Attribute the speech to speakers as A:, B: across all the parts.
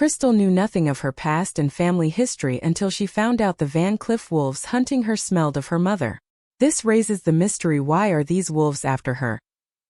A: Crystal knew nothing of her past and family history until she found out the Van Cliff wolves hunting her smelled of her mother. This raises the mystery: why are these wolves after her?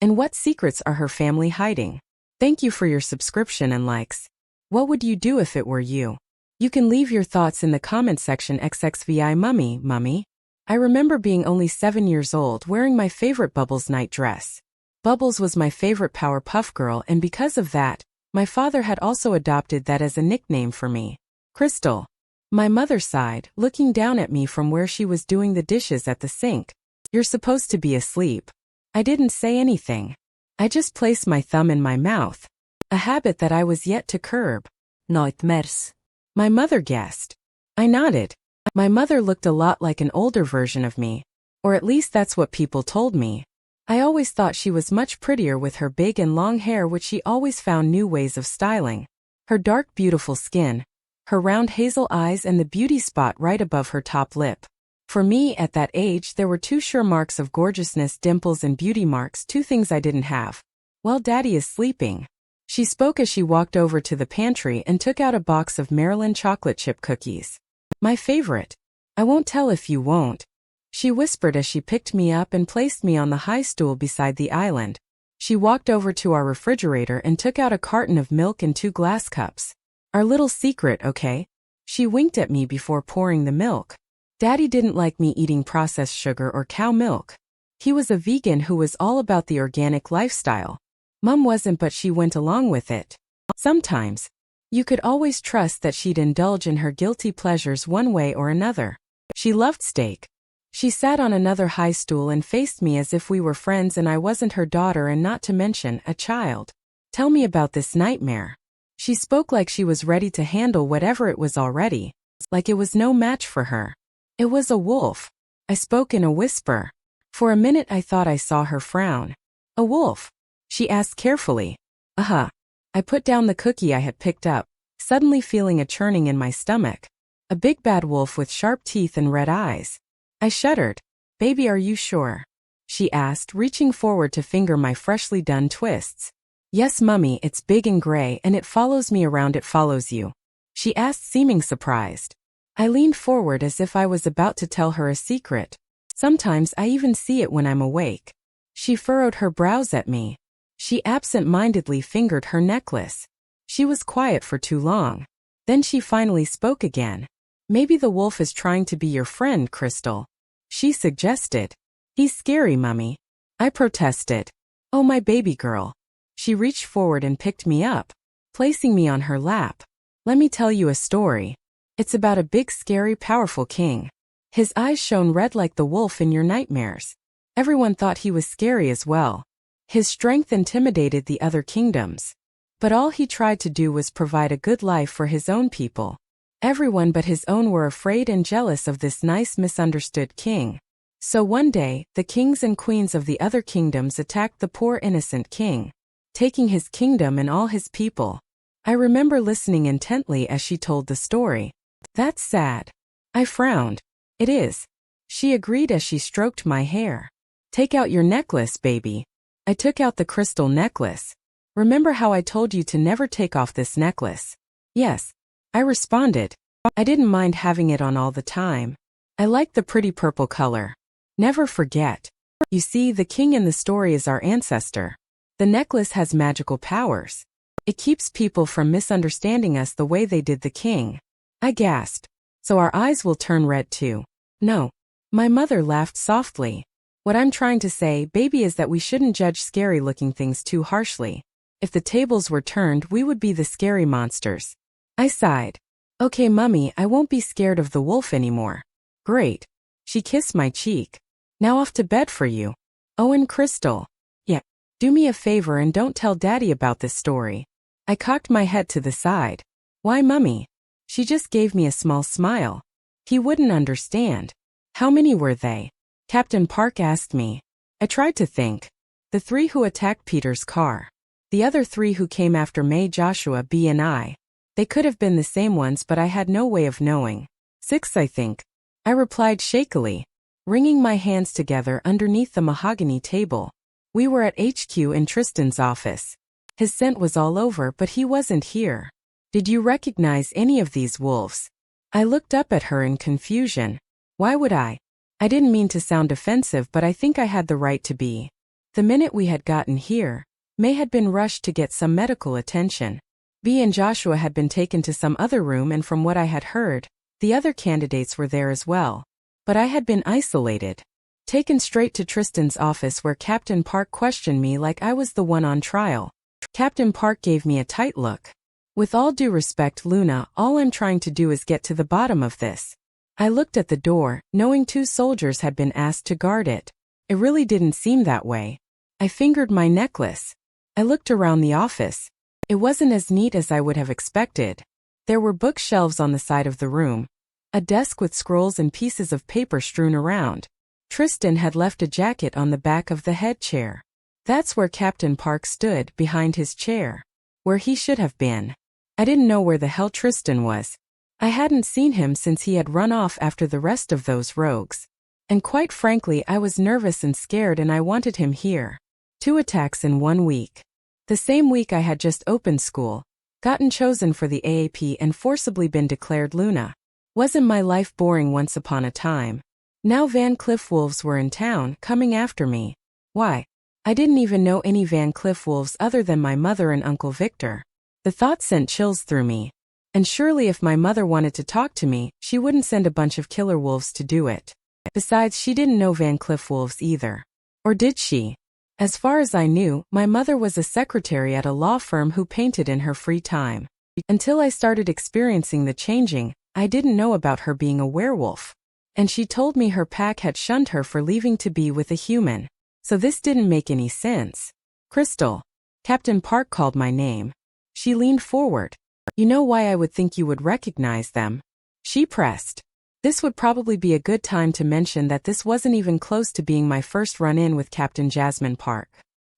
A: And what secrets are her family hiding? Thank you for your subscription and likes. What would you do if it were you? You can leave your thoughts in the comment section. 𝐿𝐷𝐵 Mummy. I remember being only 7 years old wearing my favorite Bubbles night dress. Bubbles was my favorite Powerpuff Girl, and because of that, my father had also adopted that as a nickname for me. Crystal. My mother sighed, looking down at me from where she was doing the dishes at the sink. You're supposed to be asleep. I didn't say anything. I just placed my thumb in my mouth. A habit that I was yet to curb. Nightmares. My mother guessed. I nodded. My mother looked a lot like an older version of me. Or at least that's what people told me. I always thought she was much prettier with her big and long hair, which she always found new ways of styling. Her dark, beautiful skin. Her round hazel eyes and the beauty spot right above her top lip. For me, at that age, there were two sure marks of gorgeousness: dimples and beauty marks, two things I didn't have. Well, Daddy is sleeping. She spoke as she walked over to the pantry and took out a box of Maryland chocolate chip cookies. My favorite. I won't tell if you won't. She whispered as she picked me up and placed me on the high stool beside the island. She walked over to our refrigerator and took out a carton of milk and 2 glass cups. Our little secret, okay? She winked at me before pouring the milk. Daddy didn't like me eating processed sugar or cow milk. He was a vegan who was all about the organic lifestyle. Mum wasn't, but she went along with it. Sometimes. You could always trust that she'd indulge in her guilty pleasures one way or another. She loved steak. She sat on another high stool and faced me as if we were friends and I wasn't her daughter, and not to mention, a child. Tell me about this nightmare. She spoke like she was ready to handle whatever it was already. Like it was no match for her. It was a wolf. I spoke in a whisper. For a minute I thought I saw her frown. A wolf? She asked carefully. I put down the cookie I had picked up, suddenly feeling a churning in my stomach. A big bad wolf with sharp teeth and red eyes. I shuddered. Baby, are you sure? She asked, reaching forward to finger my freshly done twists. Yes, Mummy, it's big and gray and it follows me around. It follows you? She asked, seeming surprised. I leaned forward as if I was about to tell her a secret. Sometimes I even see it when I'm awake. She furrowed her brows at me. She absent-mindedly fingered her necklace. She was quiet for too long. Then she finally spoke again. Maybe the wolf is trying to be your friend, Crystal. She suggested. He's scary, Mummy. I protested. Oh, my baby girl. She reached forward and picked me up, placing me on her lap. Let me tell you a story. It's about a big, scary, powerful king. His eyes shone red like the wolf in your nightmares. Everyone thought he was scary as well. His strength intimidated the other kingdoms. But all he tried to do was provide a good life for his own people. Everyone but his own were afraid and jealous of this nice, misunderstood king. So one day, the kings and queens of the other kingdoms attacked the poor innocent king, taking his kingdom and all his people. I remember listening intently as she told the story. That's sad. I frowned. It is. She agreed as she stroked my hair. Take out your necklace, baby. I took out the crystal necklace. Remember how I told you to never take off this necklace? Yes. I responded. I didn't mind having it on all the time. I liked the pretty purple color. Never forget. You see, the king in the story is our ancestor. The necklace has magical powers. It keeps people from misunderstanding us the way they did the king. I gasped. So our eyes will turn red too? No. My mother laughed softly. What I'm trying to say, baby, is that we shouldn't judge scary-looking things too harshly. If the tables were turned, we would be the scary monsters. I sighed. Okay, Mummy, I won't be scared of the wolf anymore. Great. She kissed my cheek. Now off to bed for you. Oh, and Crystal. Yeah. Do me a favor and don't tell Daddy about this story. I cocked my head to the side. Why, Mummy? She just gave me a small smile. He wouldn't understand. How many were they? Captain Park asked me. I tried to think. The 3 who attacked Peter's car. The other 3 who came after May, Joshua, B, and I. They could have been the same ones, but I had no way of knowing. 6, I think. I replied shakily, wringing my hands together underneath the mahogany table. We were at HQ in Tristan's office. His scent was all over, but he wasn't here. Did you recognize any of these wolves? I looked up at her in confusion. Why would I? I didn't mean to sound offensive, but I think I had the right to be. The minute we had gotten here, May had been rushed to get some medical attention. B and Joshua had been taken to some other room, and from what I had heard, the other candidates were there as well. But I had been isolated. Taken straight to Tristan's office, where Captain Park questioned me like I was the one on trial. Captain Park gave me a tight look. With all due respect, Luna, all I'm trying to do is get to the bottom of this. I looked at the door, knowing 2 soldiers had been asked to guard it. It really didn't seem that way. I fingered my necklace. I looked around the office. It wasn't as neat as I would have expected. There were bookshelves on the side of the room, a desk with scrolls and pieces of paper strewn around. Tristan had left a jacket on the back of the head chair. That's where Captain Park stood, behind his chair. Where he should have been. I didn't know where the hell Tristan was. I hadn't seen him since he had run off after the rest of those rogues. And quite frankly, I was nervous and scared, and I wanted him here. 2 attacks in 1 week. The same week I had just opened school, gotten chosen for the AAP, and forcibly been declared Luna. Wasn't my life boring once upon a time? Now Van Cliff wolves were in town, coming after me. Why? I didn't even know any Van Cliff wolves other than my mother and Uncle Victor. The thought sent chills through me. And surely if my mother wanted to talk to me, she wouldn't send a bunch of killer wolves to do it. Besides, she didn't know Van Cliff wolves either. Or did she? As far as I knew, my mother was a secretary at a law firm who painted in her free time. Until I started experiencing the changing, I didn't know about her being a werewolf. And she told me her pack had shunned her for leaving to be with a human. So this didn't make any sense. Crystal. Captain Park called my name. She leaned forward. You know why I would think you would recognize them? She pressed. This would probably be a good time to mention that this wasn't even close to being my first run-in with Captain Jasmine Park.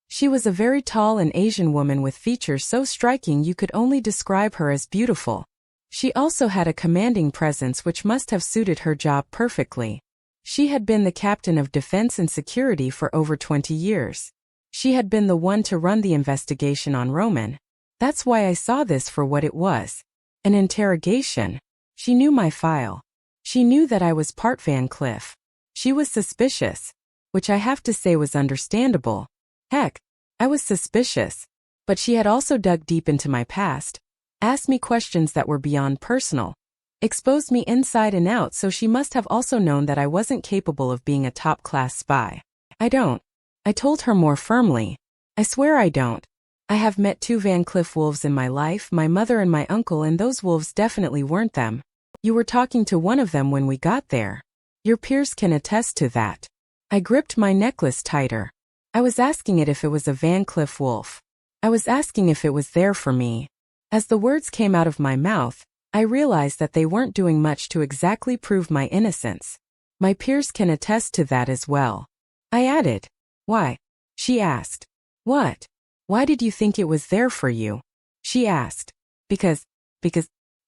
A: She was a very tall and Asian woman with features so striking you could only describe her as beautiful. She also had a commanding presence which must have suited her job perfectly. She had been the captain of defense and security for over 20 years. She had been the one to run the investigation on Roman. That's why I saw this for what it was. An interrogation. She knew my file. She knew that I was part Van Cliff. She was suspicious, which I have to say was understandable. Heck, I was suspicious. But she had also dug deep into my past, asked me questions that were beyond personal, exposed me inside and out, so she must have also known that I wasn't capable of being a top-class spy. I don't. I told her more firmly. I swear I don't. I have met 2 Van Cliff wolves in my life, my mother and my uncle, and those wolves definitely weren't them. You were talking to one of them when we got there. Your peers can attest to that. I gripped my necklace tighter. I was asking it if it was a Van Cliff wolf. I was asking if it was there for me. As the words came out of my mouth, I realized that they weren't doing much to exactly prove my innocence. My peers can attest to that as well. I added. Why? She asked. What? Why did you think it was there for you? She asked. Because.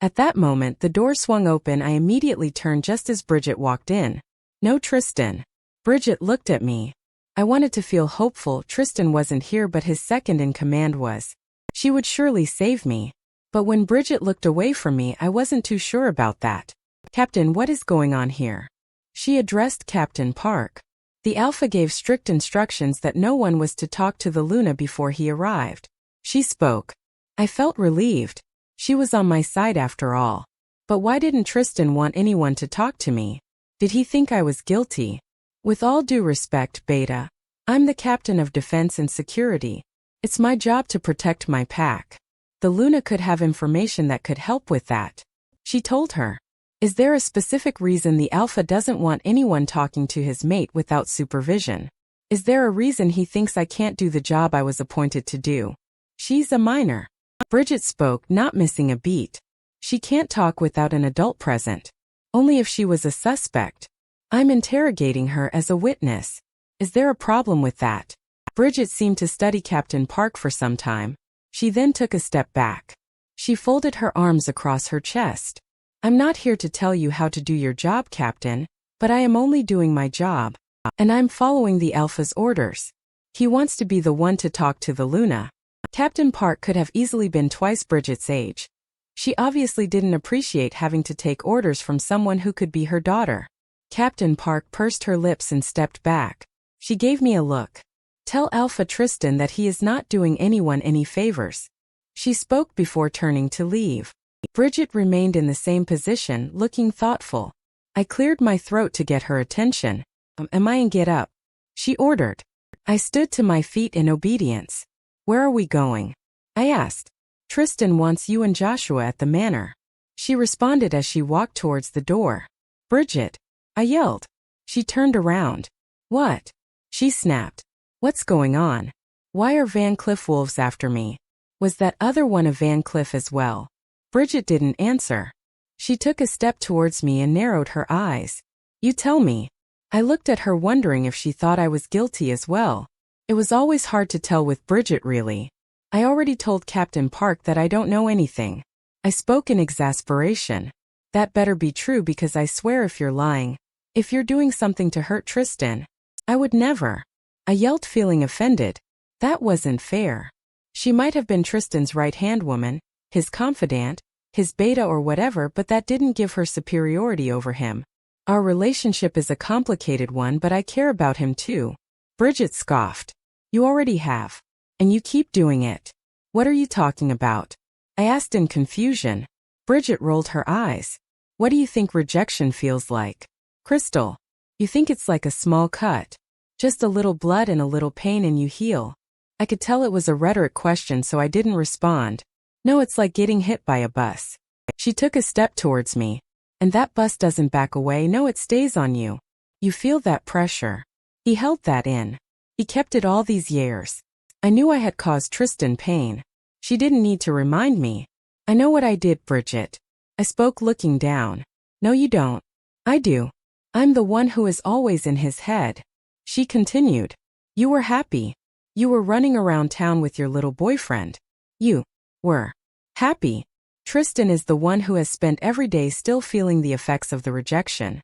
A: At that moment the door swung open. I immediately turned just as Bridget walked in. No, Tristan. Bridget looked at me. I wanted to feel hopeful. Tristan wasn't here, but his second in command was. She would surely save me. But when Bridget looked away from me, I wasn't too sure about that. Captain, what is going on here? She addressed Captain Park. The Alpha gave strict instructions that no one was to talk to the Luna before he arrived. She spoke. I felt relieved. She was on my side after all. But why didn't Tristan want anyone to talk to me? Did he think I was guilty? With all due respect, Beta, I'm the captain of defense and security. It's my job to protect my pack. The Luna could have information that could help with that. She told her. Is there a specific reason the Alpha doesn't want anyone talking to his mate without supervision? Is there a reason he thinks I can't do the job I was appointed to do? She's a minor. Bridget spoke, not missing a beat. She can't talk without an adult present. Only if she was a suspect. I'm interrogating her as a witness. Is there a problem with that? Bridget seemed to study Captain Park for some time. She then took a step back. She folded her arms across her chest. I'm not here to tell you how to do your job, Captain, but I am only doing my job. And I'm following the Alpha's orders. He wants to be the one to talk to the Luna. Captain Park could have easily been twice Bridget's age. She obviously didn't appreciate having to take orders from someone who could be her daughter. Captain Park pursed her lips and stepped back. She gave me a look. Tell Alpha Tristan that he is not doing anyone any favors. She spoke before turning to leave. Bridget remained in the same position, looking thoughtful. I cleared my throat to get her attention. Am I in get up? She ordered. I stood to my feet in obedience. Where are we going? I asked. Tristan wants you and Joshua at the manor. She responded as she walked towards the door. Bridget. I yelled. She turned around. What? She snapped. What's going on? Why are Van Cliff wolves after me? Was that other one a Van Cliff as well? Bridget didn't answer. She took a step towards me and narrowed her eyes. You tell me. I looked at her wondering if she thought I was guilty as well. It was always hard to tell with Bridget really. I already told Captain Park that I don't know anything. I spoke in exasperation. That better be true because I swear if you're lying, if you're doing something to hurt Tristan, I would never. I yelled feeling offended. That wasn't fair. She might have been Tristan's right-hand woman, his confidant, his beta or whatever, but that didn't give her superiority over him. Our relationship is a complicated one, but I care about him too. Bridget scoffed. You already have. And you keep doing it. What are you talking about? I asked in confusion. Bridget rolled her eyes. What do you think rejection feels like? Crystal. You think it's like a small cut. Just a little blood and a little pain and you heal. I could tell it was a rhetoric question, so I didn't respond. No, it's like getting hit by a bus. She took a step towards me. And that bus doesn't back away, no, it stays on you. You feel that pressure. He held that in. He kept it all these years. I knew I had caused Tristan pain. She didn't need to remind me. I know what I did, Bridget. I spoke looking down. No, you don't. I do. I'm the one who is always in his head. She continued. You were happy. You were running around town with your little boyfriend. You were happy. Tristan is the one who has spent every day still feeling the effects of the rejection.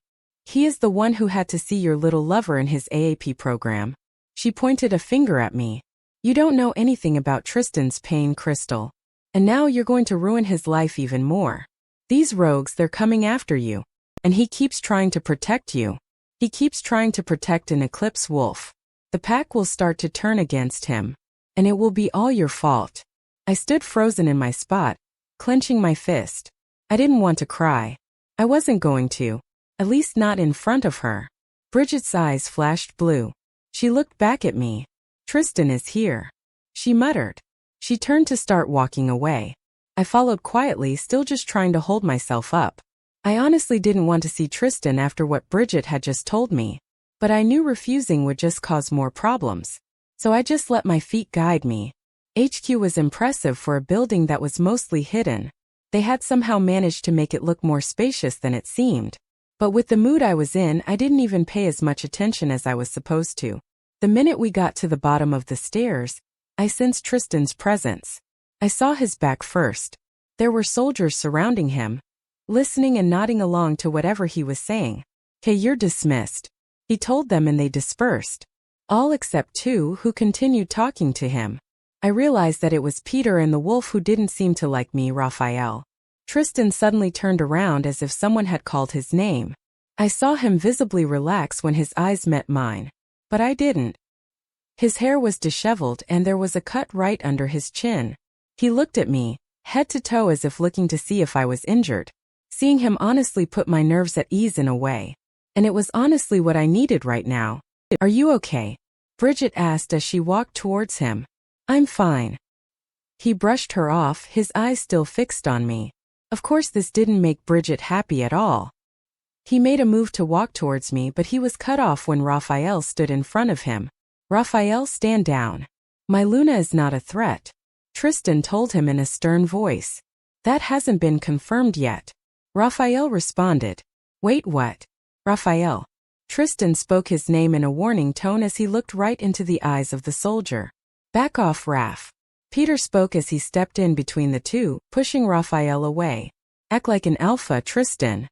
A: He is the one who had to see your little lover in his AAP program. She pointed a finger at me. You don't know anything about Tristan's pain, Crystal. And now you're going to ruin his life even more. These rogues, they're coming after you. And he keeps trying to protect you. He keeps trying to protect an eclipse wolf. The pack will start to turn against him. And it will be all your fault. I stood frozen in my spot, clenching my fist. I didn't want to cry. I wasn't going to. At least not in front of her. Bridget's eyes flashed blue. She looked back at me. Tristan is here. She muttered. She turned to start walking away. I followed quietly, still just trying to hold myself up. I honestly didn't want to see Tristan after what Bridget had just told me. But I knew refusing would just cause more problems. So I just let my feet guide me. HQ was impressive for a building that was mostly hidden. They had somehow managed to make it look more spacious than it seemed. But with the mood I was in, I didn't even pay as much attention as I was supposed to. The minute we got to the bottom of the stairs, I sensed Tristan's presence. I saw his back first. There were soldiers surrounding him, listening and nodding along to whatever he was saying. "Okay, you're dismissed," he told them, and they dispersed. All except two, who continued talking to him. I realized that it was Peter and the wolf who didn't seem to like me, Raphael. Tristan suddenly turned around as if someone had called his name. I saw him visibly relax when his eyes met mine. But I didn't. His hair was disheveled and there was a cut right under his chin. He looked at me, head to toe, as if looking to see if I was injured. Seeing him honestly put my nerves at ease in a way. And it was honestly what I needed right now. "Are you okay?" Bridget asked as she walked towards him. "I'm fine." He brushed her off, his eyes still fixed on me. Of course this didn't make Bridget happy at all. He made a move to walk towards me, but he was cut off when Raphael stood in front of him. "Raphael, stand down. My Luna is not a threat," Tristan told him in a stern voice. "That hasn't been confirmed yet." Raphael responded. "Wait, what?" "Raphael." Tristan spoke his name in a warning tone as he looked right into the eyes of the soldier. "Back off, Raph." Peter spoke as he stepped in between the two, pushing Raphael away. "Act like an alpha, Tristan,"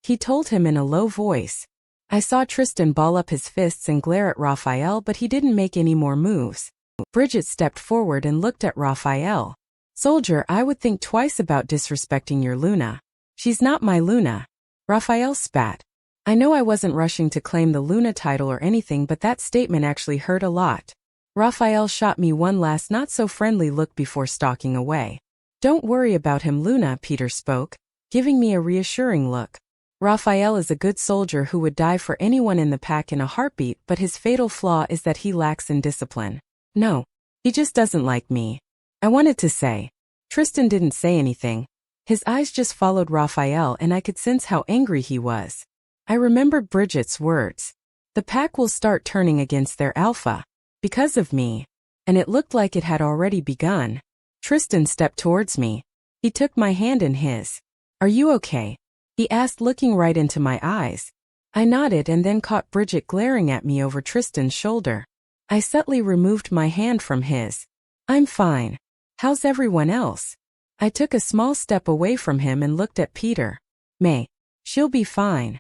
A: he told him in a low voice. I saw Tristan ball up his fists and glare at Raphael, but he didn't make any more moves. Bridget stepped forward and looked at Raphael. Soldier, I would think twice about disrespecting your Luna. She's not my Luna. Raphael spat. I know I wasn't rushing to claim the Luna title or anything, but that statement actually hurt a lot. Raphael shot me one last not-so-friendly look before stalking away. Don't worry about him, Luna, Peter spoke, giving me a reassuring look. Raphael is a good soldier who would die for anyone in the pack in a heartbeat, but his fatal flaw is that he lacks in discipline. No, he just doesn't like me. I wanted to say. Tristan didn't say anything. His eyes just followed Raphael, and I could sense how angry he was. I remembered Bridget's words. The pack will start turning against their alpha. Because of me. And it looked like it had already begun. Tristan stepped towards me. He took my hand in his. Are you okay? He asked, looking right into my eyes. I nodded and then caught Bridget glaring at me over Tristan's shoulder. I subtly removed my hand from his. I'm fine. How's everyone else? I took a small step away from him and looked at Peter. May. She'll be fine.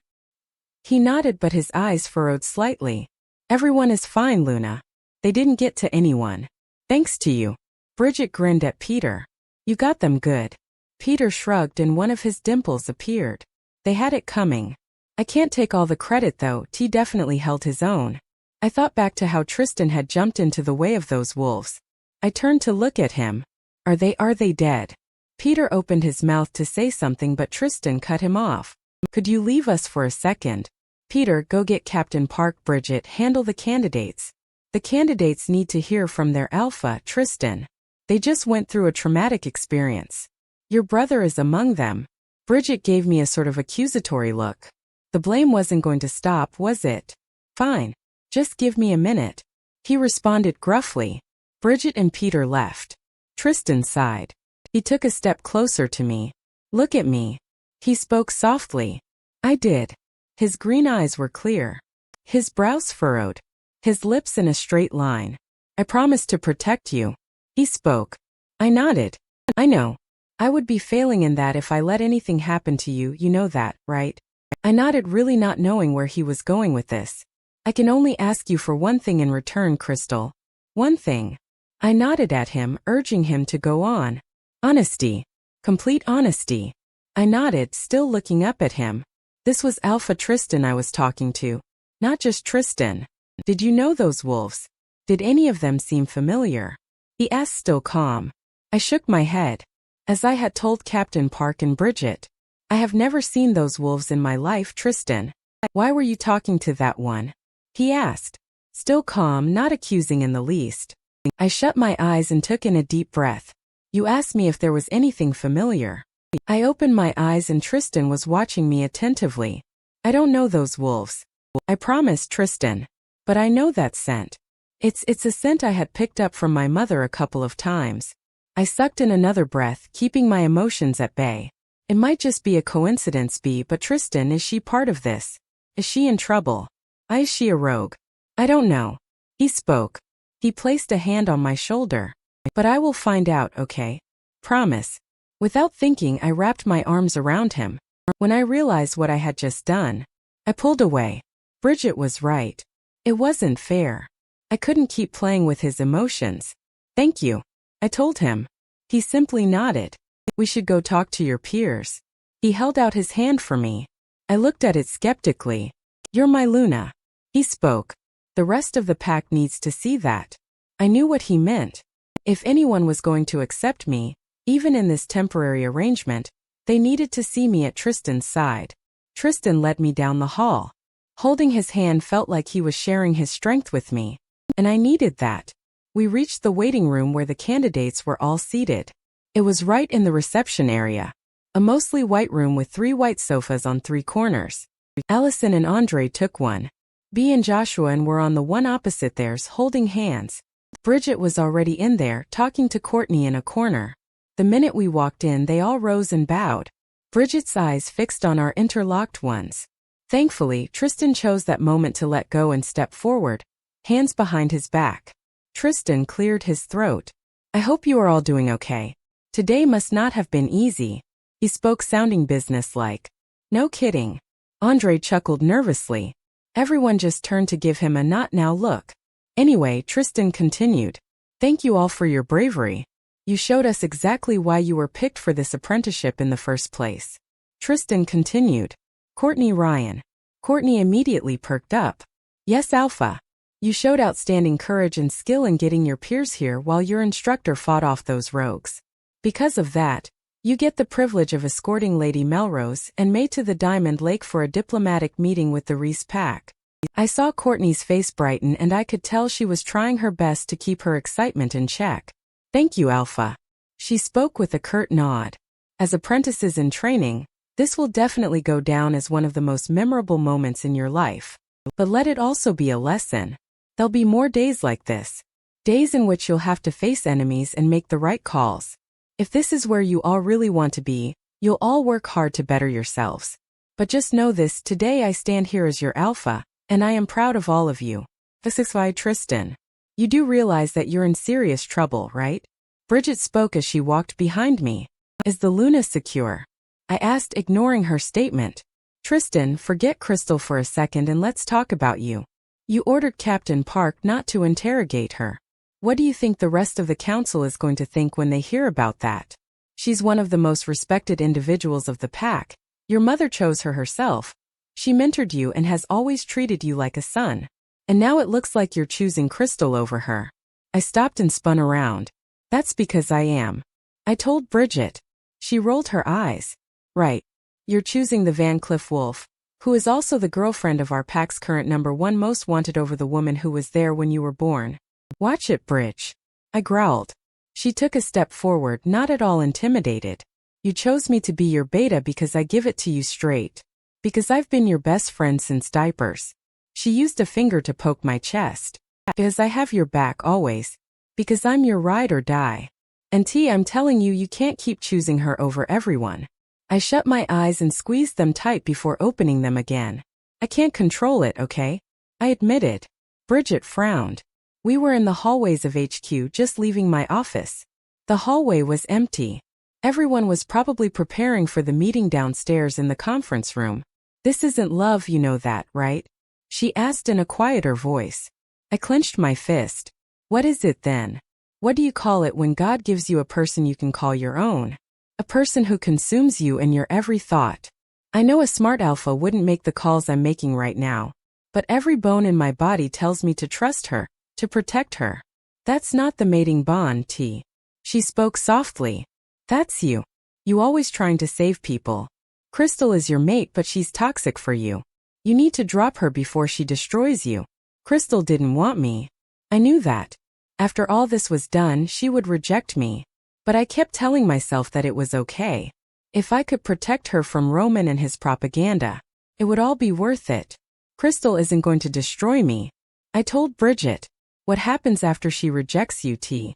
A: He nodded, but his eyes furrowed slightly. Everyone is fine, Luna. They didn't get to anyone. Thanks to you. Bridget grinned at Peter. You got them good. Peter shrugged and one of his dimples appeared. They had it coming. I can't take all the credit though, T definitely held his own. I thought back to how Tristan had jumped into the way of those wolves. I turned to look at him. Are they dead? Peter opened his mouth to say something, but Tristan cut him off. Could you leave us for a second? Peter, go get Captain Park. Bridget, handle the candidates. The candidates need to hear from their alpha, Tristan. They just went through a traumatic experience. Your brother is among them. Bridget gave me a sort of accusatory look. The blame wasn't going to stop, was it? Fine. Just give me a minute. He responded gruffly. Bridget and Peter left. Tristan sighed. He took a step closer to me. Look at me. He spoke softly. I did. His green eyes were clear. His brows furrowed. His lips in a straight line. I promised to protect you. He spoke. I nodded. I know. I would be failing in that if I let anything happen to you, you know that, right? I nodded, really not knowing where he was going with this. I can only ask you for one thing in return, Crystal. One thing. I nodded at him, urging him to go on. Honesty. Complete honesty. I nodded, still looking up at him. This was Alpha Tristan I was talking to. Not just Tristan. Did you know those wolves? Did any of them seem familiar? He asked, still calm. I shook my head. As I had told Captain Park and Bridget. I have never seen those wolves in my life, Tristan. Why were you talking to that one? He asked. Still calm, not accusing in the least. I shut my eyes and took in a deep breath. You asked me if there was anything familiar. I opened my eyes and Tristan was watching me attentively. I don't know those wolves. I promised Tristan. But I know that scent. It's a scent I had picked up from my mother a couple of times. I sucked in another breath, keeping my emotions at bay. It might just be a coincidence, but Tristan, is she part of this? Is she in trouble? Is she a rogue? I don't know. He spoke. He placed a hand on my shoulder. But I will find out, okay? Promise. Without thinking, I wrapped my arms around him. When I realized what I had just done, I pulled away. Bridget was right. It wasn't fair. I couldn't keep playing with his emotions. Thank you. I told him. He simply nodded. We should go talk to your peers. He held out his hand for me. I looked at it skeptically. You're my Luna. He spoke. The rest of the pack needs to see that. I knew what he meant. If anyone was going to accept me, even in this temporary arrangement, they needed to see me at Tristan's side. Tristan led me down the hall. Holding his hand felt like he was sharing his strength with me. And I needed that. We reached the waiting room where the candidates were all seated. It was right in the reception area. A mostly white room with 3 white sofas on 3 corners. Allison and Andre took one. B and Joshua and were on the one opposite theirs, holding hands. Bridget was already in there, talking to Courtney in a corner. The minute we walked in, they all rose and bowed. Bridget's eyes fixed on our interlocked ones. Thankfully, Tristan chose that moment to let go and step forward, hands behind his back. Tristan cleared his throat. I hope you are all doing okay. Today must not have been easy. He spoke, sounding businesslike. No kidding. Andre chuckled nervously. Everyone just turned to give him a not now look. Anyway, Tristan continued. Thank you all for your bravery. You showed us exactly why you were picked for this apprenticeship in the first place. Tristan continued. Courtney Ryan. Courtney immediately perked up. Yes, Alpha. You showed outstanding courage and skill in getting your peers here while your instructor fought off those rogues. Because of that, you get the privilege of escorting Lady Melrose and May to the Diamond Lake for a diplomatic meeting with the Reese pack. I saw Courtney's face brighten and I could tell she was trying her best to keep her excitement in check. Thank you, Alpha. She spoke with a curt nod. As apprentices in training, this will definitely go down as one of the most memorable moments in your life. But let it also be a lesson. There'll be more days like this. Days in which you'll have to face enemies and make the right calls. If this is where you all really want to be, you'll all work hard to better yourselves. But just know this, today I stand here as your Alpha, and I am proud of all of you. 𝐿 Tristan. You do realize that you're in serious trouble, right? Bridget spoke as she walked behind me. Is the Luna secure? I asked, ignoring her statement. Tristan, forget Crystal for a second and let's talk about you. You ordered Captain Park not to interrogate her. What do you think the rest of the council is going to think when they hear about that? She's one of the most respected individuals of the pack. Your mother chose her herself. She mentored you and has always treated you like a son. And now it looks like you're choosing Crystal over her. I stopped and spun around. That's because I am. I told Bridget. She rolled her eyes. Right. You're choosing the Van Cliff Wolf, who is also the girlfriend of our pack's current #1 most wanted over the woman who was there when you were born. Watch it, Bridge. I growled. She took a step forward, not at all intimidated. You chose me to be your beta because I give it to you straight. Because I've been your best friend since diapers. She used a finger to poke my chest. Because I have your back always. Because I'm your ride or die. And I'm telling you, you can't keep choosing her over everyone. I shut my eyes and squeezed them tight before opening them again. I can't control it, okay? I admitted. Bridget frowned. We were in the hallways of HQ, just leaving my office. The hallway was empty. Everyone was probably preparing for the meeting downstairs in the conference room. This isn't love, you know that, right? She asked in a quieter voice. I clenched my fist. What is it then? What do you call it when God gives you a person you can call your own? A person who consumes you and your every thought. I know a smart Alpha wouldn't make the calls I'm making right now. But every bone in my body tells me to trust her, to protect her. That's not the mating bond, T. She spoke softly. That's you. You always trying to save people. Crystal is your mate, but she's toxic for you. You need to drop her before she destroys you. Crystal didn't want me. I knew that. After all this was done, she would reject me. But I kept telling myself that it was okay. If I could protect her from Roman and his propaganda, it would all be worth it. Crystal isn't going to destroy me. I told Bridget. What happens after she rejects you, T?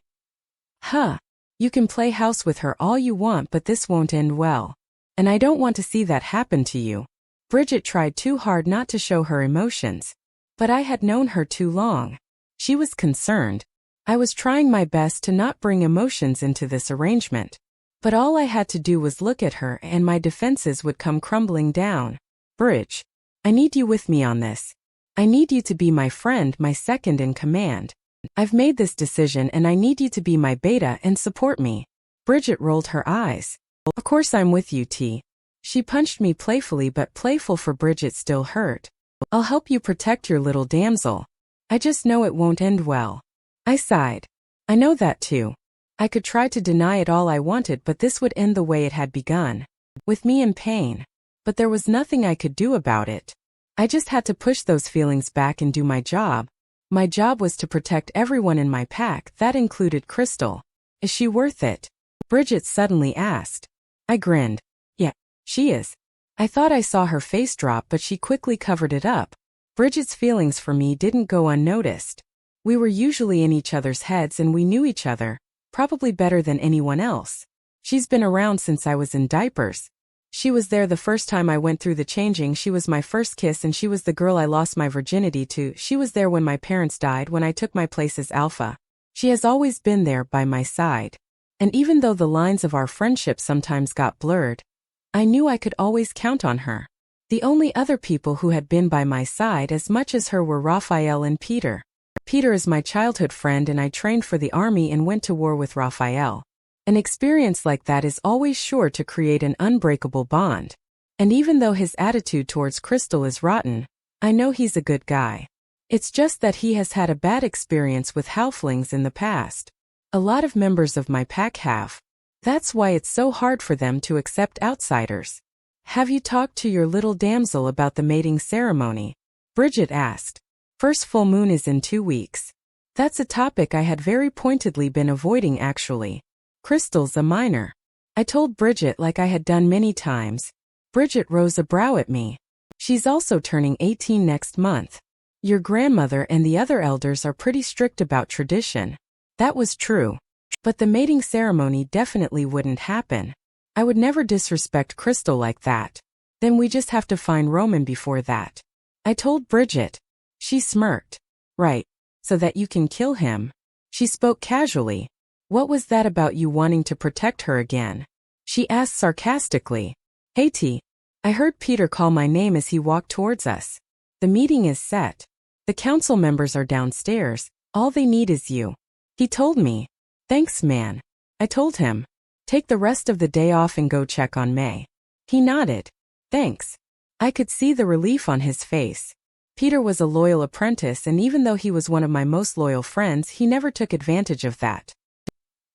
A: You can play house with her all you want, but this won't end well. And I don't want to see that happen to you. Bridget tried too hard not to show her emotions. But I had known her too long. She was concerned. I was trying my best to not bring emotions into this arrangement. But all I had to do was look at her and my defenses would come crumbling down. Bridge, I need you with me on this. I need you to be my friend, my second in command. I've made this decision and I need you to be my beta and support me. Bridget rolled her eyes. Of course I'm with you, T. She punched me playfully, but playful for Bridget still hurt. I'll help you protect your little damsel. I just know it won't end well. I sighed. I know that too. I could try to deny it all I wanted, but this would end the way it had begun. With me in pain. But there was nothing I could do about it. I just had to push those feelings back and do my job. My job was to protect everyone in my pack, that included Crystal. Is she worth it? Bridget suddenly asked. I grinned. Yeah, she is. I thought I saw her face drop, but she quickly covered it up. Bridget's feelings for me didn't go unnoticed. We were usually in each other's heads and we knew each other, probably better than anyone else. She's been around since I was in diapers. She was there the first time I went through the changing, she was my first kiss, and she was the girl I lost my virginity to. She was there when my parents died, when I took my place as Alpha. She has always been there by my side. And even though the lines of our friendship sometimes got blurred, I knew I could always count on her. The only other people who had been by my side as much as her were Raphael and Peter. Peter is my childhood friend and I trained for the army and went to war with Raphael. An experience like that is always sure to create an unbreakable bond. And even though his attitude towards Crystal is rotten, I know he's a good guy. It's just that he has had a bad experience with halflings in the past. A lot of members of my pack have. That's why it's so hard for them to accept outsiders. Have you talked to your little damsel about the mating ceremony? Bridget asked. First full moon is in 2 weeks. That's a topic I had very pointedly been avoiding actually. Crystal's a minor. I told Bridget like I had done many times. Bridget rose a brow at me. She's also turning 18 next month. Your grandmother and the other elders are pretty strict about tradition. That was true. But the mating ceremony definitely wouldn't happen. I would never disrespect Crystal like that. Then we just have to find Roman before that. I told Bridget. She smirked. Right. So that you can kill him. She spoke casually. What was that about you wanting to protect her again? She asked sarcastically. Hey T. I heard Peter call my name as he walked towards us. The meeting is set. The council members are downstairs. All they need is you. He told me. Thanks, man. I told him. Take the rest of the day off and go check on May. He nodded. Thanks. I could see the relief on his face. Peter was a loyal apprentice, and even though he was one of my most loyal friends, he never took advantage of that.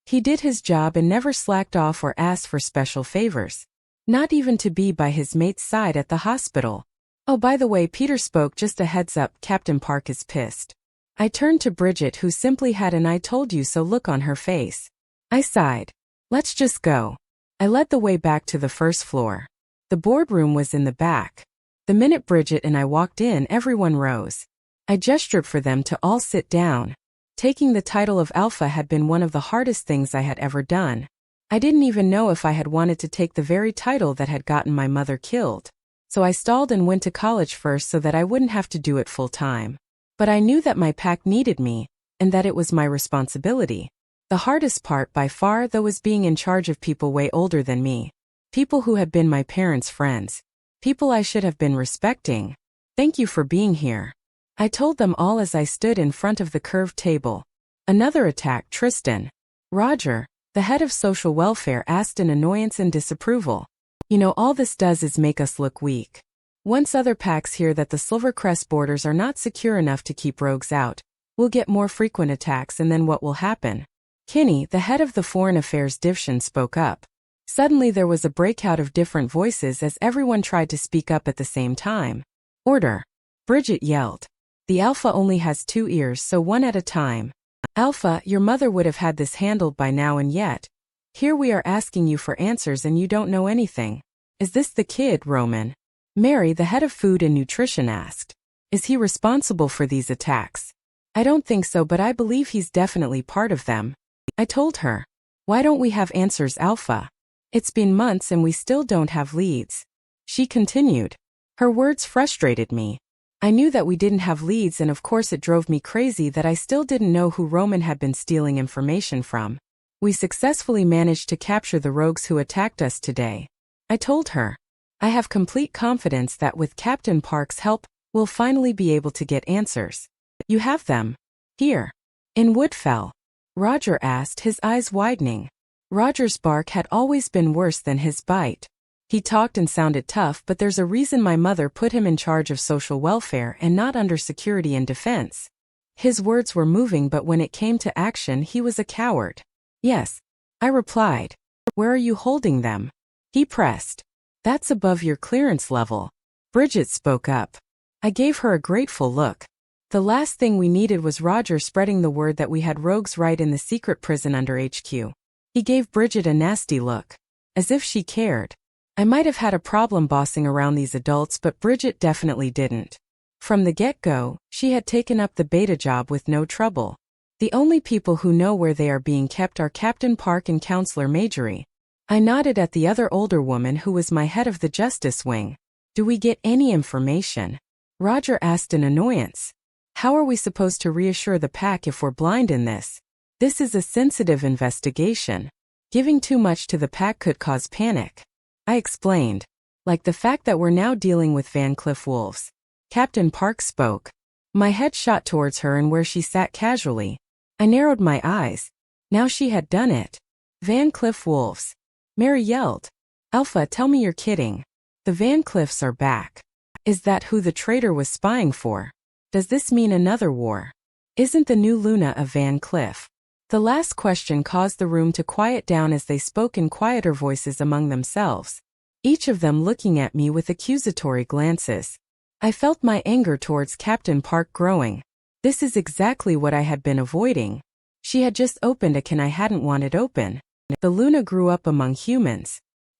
A: He did his job and never slacked off or asked for special favors. Not even to be by his mate's side at the hospital. Oh, by the way, Peter spoke, just a heads up, Captain Park is pissed. I turned to Bridget, who simply had an I told you so look on her face. I sighed. Let's just go. I led the way back to the first floor. The boardroom was in the back. The minute Bridget and I walked in, everyone rose. I gestured for them to all sit down. Taking the title of Alpha had been one of the hardest things I had ever done. I didn't even know if I had wanted to take the very title that had gotten my mother killed. So I stalled and went to college first so that I wouldn't have to do it full time. But I knew that my pack needed me, and that it was my responsibility. The hardest part by far, though, was being in charge of people way older than me. People who had been my parents' friends. People I should have been respecting. Thank you for being here. I told them all as I stood in front of the curved table. Another attack, Tristan. Roger, the head of social welfare, asked in annoyance and disapproval. You know, all this does is make us look weak. Once other packs hear that the Silvercrest borders are not secure enough to keep rogues out, we'll get more frequent attacks, and then what will happen? Kinney, the head of the Foreign Affairs Division, spoke up. Suddenly there was a breakout of different voices as everyone tried to speak up at the same time. Order! Bridget yelled. The Alpha only has 2 ears, so one at a time. Alpha, your mother would have had this handled by now, and yet here we are asking you for answers and you don't know anything. Is this the kid, Roman? Mary, the head of food and nutrition, asked. Is he responsible for these attacks? I don't think so, but I believe he's definitely part of them. I told her. Why don't we have answers, Alpha? It's been months and we still don't have leads. She continued. Her words frustrated me. I knew that we didn't have leads, and of course it drove me crazy that I still didn't know who Roman had been stealing information from. We successfully managed to capture the rogues who attacked us today. I told her. I have complete confidence that with Captain Park's help, we'll finally be able to get answers. You have them? Here. In Woodfell? Roger asked, his eyes widening. Roger's bark had always been worse than his bite. He talked and sounded tough, but there's a reason my mother put him in charge of social welfare and not under security and defense. His words were moving, but when it came to action, he was a coward. Yes, I replied. Where are you holding them? He pressed. That's above your clearance level. Bridget spoke up. I gave her a grateful look. The last thing we needed was Roger spreading the word that we had rogues right in the secret prison under HQ. He gave Bridget a nasty look. As if she cared. I might have had a problem bossing around these adults, but Bridget definitely didn't. From the get-go, she had taken up the beta job with no trouble. The only people who know where they are being kept are Captain Park and Counselor Majory. I nodded at the other older woman who was my head of the justice wing. Do we get any information? Roger asked in annoyance. How are we supposed to reassure the pack if we're blind in this? This is a sensitive investigation. Giving too much to the pack could cause panic. I explained. Like the fact that we're now dealing with Van Cliff wolves. Captain Park spoke. My head shot towards her and where she sat casually. I narrowed my eyes. Now she had done it. Van Cliff wolves. Mary yelled. Alpha, tell me you're kidding. The Van Cliffs are back. Is that who the traitor was spying for? Does this mean another war? Isn't the new Luna a Van Cliff? The last question caused the room to quiet down as they spoke in quieter voices among themselves, each of them looking at me with accusatory glances. I felt my anger towards Captain Park growing. This is exactly what I had been avoiding. She had just opened a can I hadn't wanted open. The Luna grew up among humans.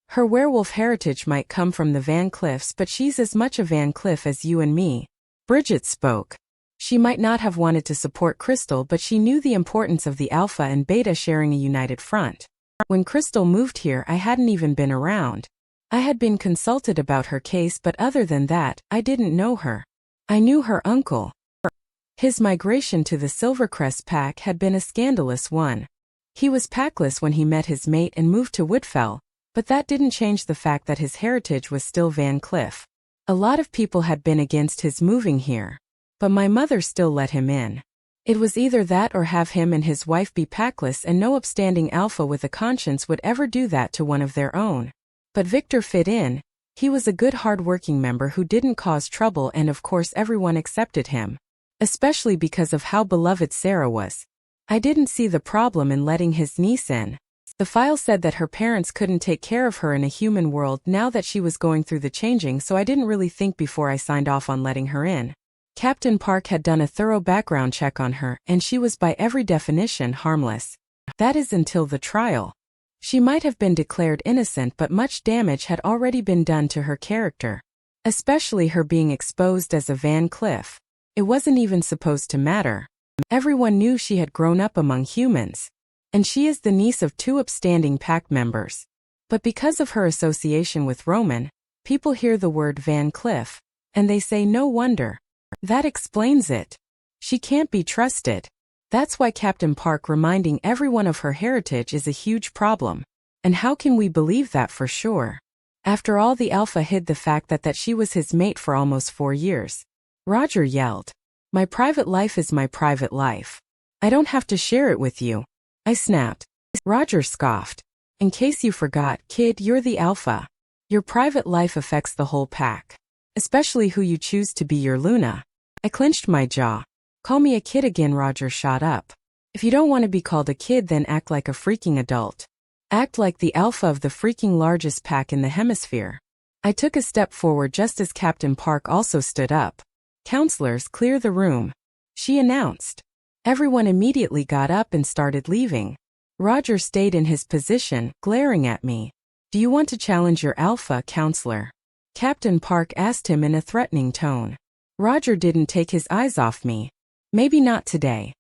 A: Her werewolf heritage might come from the Van Cliffs, but she's as much a Van Cliff as you and me. Bridget spoke. She might not have wanted to support Crystal, but she knew the importance of the Alpha and Beta sharing a united front. When Crystal moved here, I hadn't even been around. I had been consulted about her case, but other than that, I didn't know her. I knew her uncle. His migration to the Silvercrest pack had been a scandalous one. He was packless when he met his mate and moved to Woodfell, but that didn't change the fact that his heritage was still Van Cliff. A lot of people had been against his moving here, but my mother still let him in. It was either that or have him and his wife be packless, and no upstanding alpha with a conscience would ever do that to one of their own. But Victor fit in. He was a good hard-working member who didn't cause trouble, and of course everyone accepted him. Especially because of how beloved Sarah was. I didn't see the problem in letting his niece in. The file said that her parents couldn't take care of her in a human world now that she was going through the changing, so I didn't really think before I signed off on letting her in. Captain Park had done a thorough background check on her, and she was by every definition harmless. That is until the trial. She might have been declared innocent, but much damage had already been done to her character. Especially her being exposed as a Van Cliff. It wasn't even supposed to matter. Everyone knew she had grown up among humans. And she is the niece of 2 upstanding pack members. But because of her association with Roman, people hear the word Van Cliff, and they say no wonder. That explains it. She can't be trusted. That's why Captain Park reminding everyone of her heritage is a huge problem. And how can we believe that for sure? After all, the Alpha hid the fact that she was his mate for almost 4 years. Roger yelled. My private life is my private life. I don't have to share it with you. I snapped. Roger scoffed. In case you forgot, kid, you're the Alpha. Your private life affects the whole pack. Especially who you choose to be your Luna. I clenched my jaw. Call me a kid again, Roger shot up. If you don't want to be called a kid, then act like a freaking adult. Act like the Alpha of the freaking largest pack in the hemisphere. I took a step forward just as Captain Park also stood up. Counselors, clear the room, she announced. Everyone immediately got up and started leaving. Roger stayed in his position, glaring at me. Do you want to challenge your Alpha, counselor? Captain Park asked him in a threatening tone. Roger didn't take his eyes off me. Maybe not today.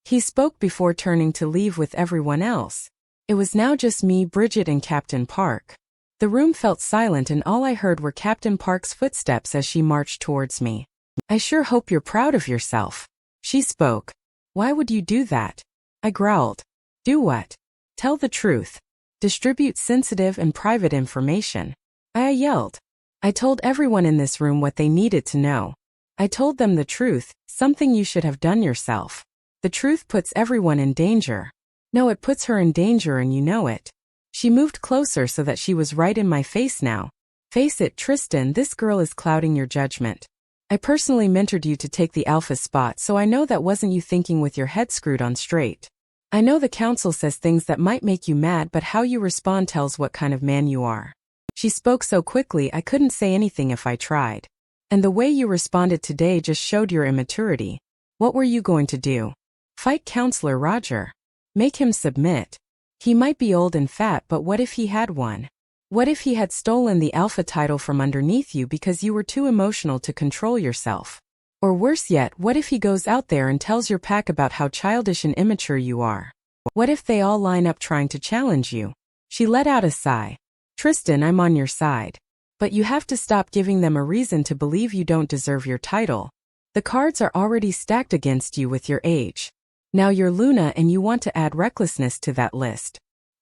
A: He spoke before turning to leave with everyone else. It was now just me, Bridget, and Captain Park. The room felt silent, and all I heard were Captain Park's footsteps as she marched towards me. I sure hope you're proud of yourself. She spoke. Why would you do that? I growled. Do what? Tell the truth. Distribute sensitive and private information. I yelled. I told everyone in this room what they needed to know. I told them the truth, something you should have done yourself. The truth puts everyone in danger. No, it puts her in danger, and you know it. She moved closer so that she was right in my face now. Face it, Tristan, this girl is clouding your judgment. I personally mentored you to take the Alpha spot, so I know that wasn't you thinking with your head screwed on straight. I know the council says things that might make you mad, but how you respond tells what kind of man you are. She spoke so quickly I couldn't say anything if I tried. And the way you responded today just showed your immaturity. What were you going to do? Fight Counselor Roger? Make him submit? He might be old and fat, but what if he had one? What if he had stolen the Alpha title from underneath you because you were too emotional to control yourself? Or worse yet, what if he goes out there and tells your pack about how childish and immature you are? What if they all line up trying to challenge you? She let out a sigh. Tristan, I'm on your side. But you have to stop giving them a reason to believe you don't deserve your title. The cards are already stacked against you with your age. Now you're Luna and you want to add recklessness to that list.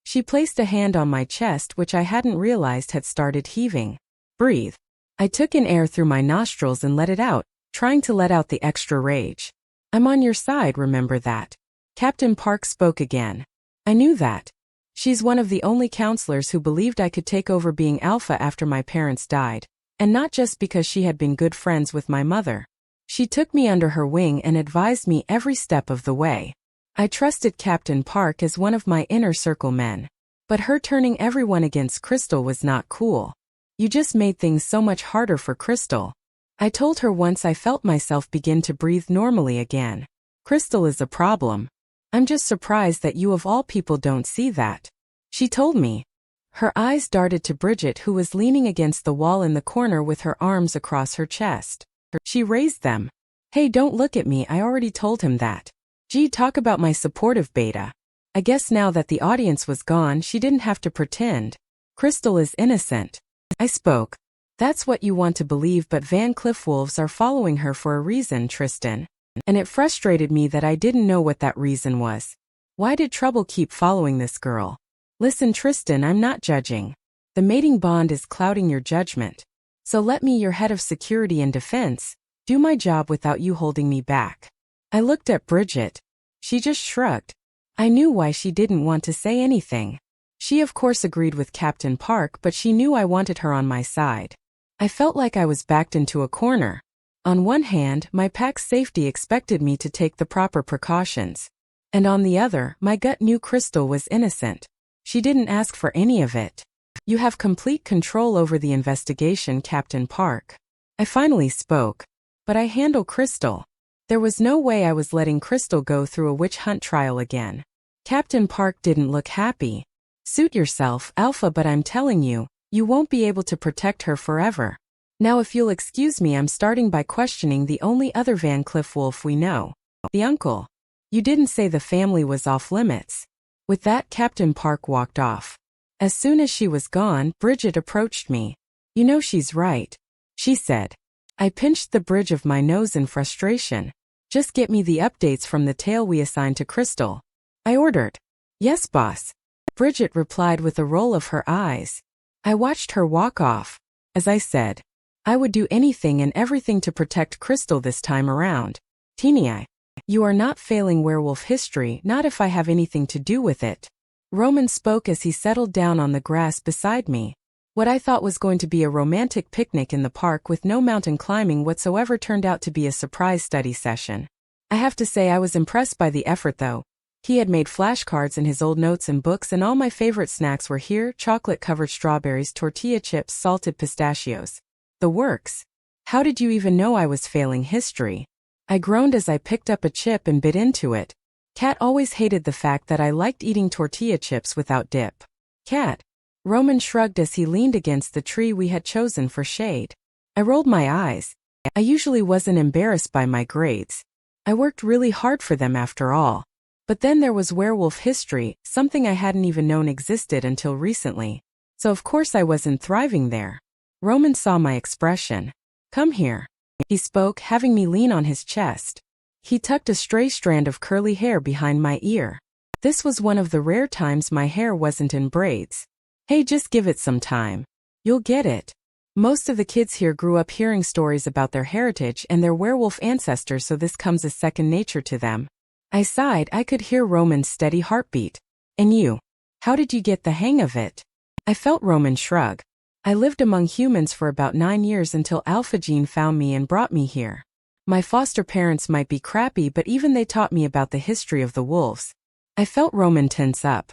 A: She placed a hand on my chest, which I hadn't realized had started heaving. Breathe. I took in air through my nostrils and let it out, trying to let out the extra rage. I'm on your side, remember that. Captain Park spoke again. I knew that. She's one of the only counselors who believed I could take over being alpha after my parents died, and not just because she had been good friends with my mother. She took me under her wing and advised me every step of the way. I trusted Captain Park as one of my inner circle men. But her turning everyone against Crystal was not cool. You just made things so much harder for Crystal. I told her once I felt myself begin to breathe normally again. Crystal is a problem. I'm just surprised that you of all people don't see that. She told me. Her eyes darted to Bridget, who was leaning against the wall in the corner with her arms across her chest. She raised them. Hey, don't look at me, I already told him that. Gee, talk about my supportive beta. I guess now that the audience was gone, she didn't have to pretend. Crystal is innocent. I spoke. That's what you want to believe, but Van Cliff wolves are following her for a reason, Tristan. And it frustrated me that I didn't know what that reason was. Why did trouble keep following this girl? Listen, Tristan, I'm not judging. The mating bond is clouding your judgment. So let me, your head of security and defense, do my job without you holding me back. I looked at Bridget. She just shrugged. I knew why she didn't want to say anything. She of course agreed with Captain Park, but she knew I wanted her on my side. I felt like I was backed into a corner. On one hand, my pack's safety expected me to take the proper precautions. And on the other, my gut knew Crystal was innocent. She didn't ask for any of it. You have complete control over the investigation, Captain Park. I finally spoke. But I handle Crystal. There was no way I was letting Crystal go through a witch hunt trial again. Captain Park didn't look happy. Suit yourself, Alpha, but I'm telling you, you won't be able to protect her forever. Now if you'll excuse me, I'm starting by questioning the only other Van Cliff wolf we know. The uncle. You didn't say the family was off limits. With that, Captain Park walked off. As soon as she was gone, Bridget approached me. You know she's right, she said. I pinched the bridge of my nose in frustration. Just get me the updates from the tale we assigned to Crystal. I ordered. Yes, boss. Bridget replied with a roll of her eyes. I watched her walk off. As I said, I would do anything and everything to protect Crystal this time around. Teeny-eye. You are not failing werewolf history, not if I have anything to do with it. Roman spoke as he settled down on the grass beside me. What I thought was going to be a romantic picnic in the park with no mountain climbing whatsoever turned out to be a surprise study session. I have to say I was impressed by the effort though. He had made flashcards in his old notes and books, and all my favorite snacks were here: chocolate-covered strawberries, tortilla chips, salted pistachios. The works. How did you even know I was failing history? I groaned as I picked up a chip and bit into it. Kat always hated the fact that I liked eating tortilla chips without dip. Kat. Roman shrugged as he leaned against the tree we had chosen for shade. I rolled my eyes. I usually wasn't embarrassed by my grades. I worked really hard for them after all. But then there was werewolf history, something I hadn't even known existed until recently. So of course I wasn't thriving there. Roman saw my expression. Come here. He spoke, having me lean on his chest. He tucked a stray strand of curly hair behind my ear. This was one of the rare times my hair wasn't in braids. Hey, just give it some time. You'll get it. Most of the kids here grew up hearing stories about their heritage and their werewolf ancestors, so this comes as second nature to them. I sighed. I could hear Roman's steady heartbeat. And you? How did you get the hang of it? I felt Roman shrug. I lived among humans for about 9 years until Alpha Gene found me and brought me here. My foster parents might be crappy, but even they taught me about the history of the wolves. I felt Roman tense up.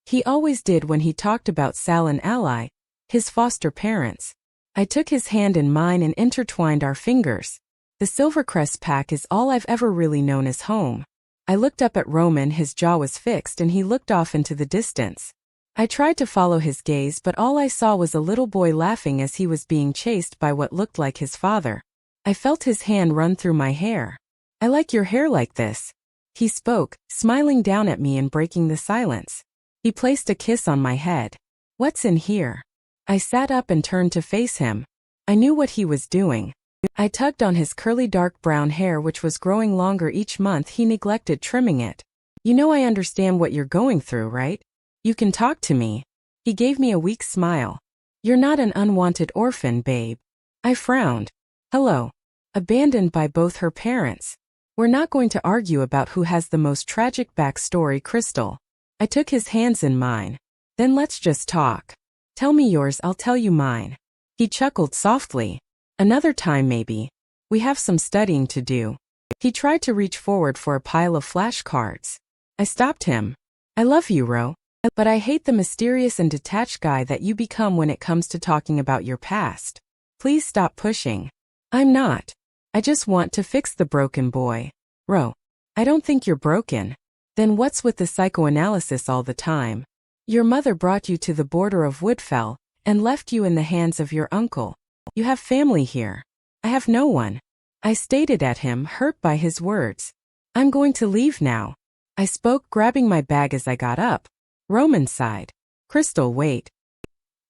A: He always did when he talked about Sal and Ally, his foster parents. I took his hand in mine and intertwined our fingers. The Silvercrest pack is all I've ever really known as home. I looked up at Roman. His jaw was fixed and he looked off into the distance. I tried to follow his gaze, but all I saw was a little boy laughing as he was being chased by what looked like his father. I felt his hand run through my hair. I like your hair like this. He spoke, smiling down at me and breaking the silence. He placed a kiss on my head. What's in here? I sat up and turned to face him. I knew what he was doing. I tugged on his curly dark brown hair, which was growing longer each month he neglected trimming it. You know I understand what you're going through, right? You can talk to me. He gave me a weak smile. You're not an unwanted orphan, babe. I frowned. Hello. Abandoned by both her parents. We're not going to argue about who has the most tragic backstory, Crystal. I took his hands in mine. Then let's just talk. Tell me yours, I'll tell you mine. He chuckled softly. Another time maybe. We have some studying to do. He tried to reach forward for a pile of flashcards. I stopped him. I love you, Ro. But I hate the mysterious and detached guy that you become when it comes to talking about your past. Please stop pushing. I'm not. I just want to fix the broken boy. Ro, I don't think you're broken. Then what's with the psychoanalysis all the time? Your mother brought you to the border of Woodfell and left you in the hands of your uncle. You have family here. I have no one. I stated at him, hurt by his words. I'm going to leave now. I spoke, grabbing my bag as I got up. Roman sighed. Crystal, wait.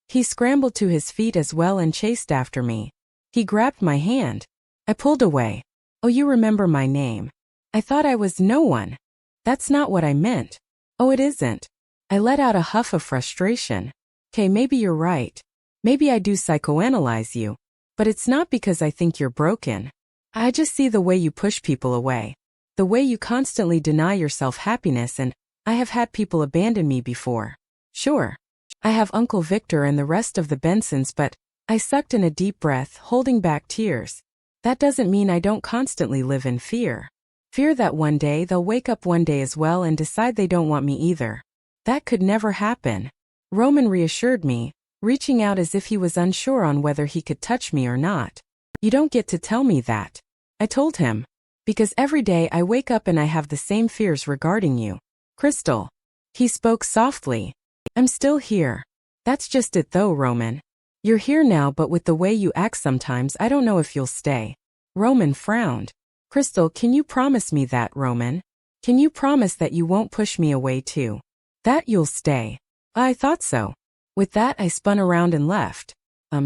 A: He scrambled to his feet as well and chased after me. He grabbed my hand. I pulled away. Oh, you remember my name. I thought I was no one. That's not what I meant. Oh, it isn't. I let out a huff of frustration. Okay, maybe you're right. Maybe I do psychoanalyze you. But it's not because I think you're broken. I just see the way you push people away. The way you constantly deny yourself happiness, and I have had people abandon me before. Sure. I have Uncle Victor and the rest of the Bensons, but I sucked in a deep breath, holding back tears. That doesn't mean I don't constantly live in fear. Fear that one day they'll wake up one day as well and decide they don't want me either. That could never happen. Roman reassured me, reaching out as if he was unsure on whether he could touch me or not. You don't get to tell me that. I told him. Because every day I wake up and I have the same fears regarding you. Crystal. He spoke softly. I'm still here. That's just it though, Roman. You're here now, but with the way you act sometimes I don't know if you'll stay. Roman frowned. Crystal, can you promise me that, Roman? Can you promise that you won't push me away too? That you'll stay. I thought so. With that I spun around and left.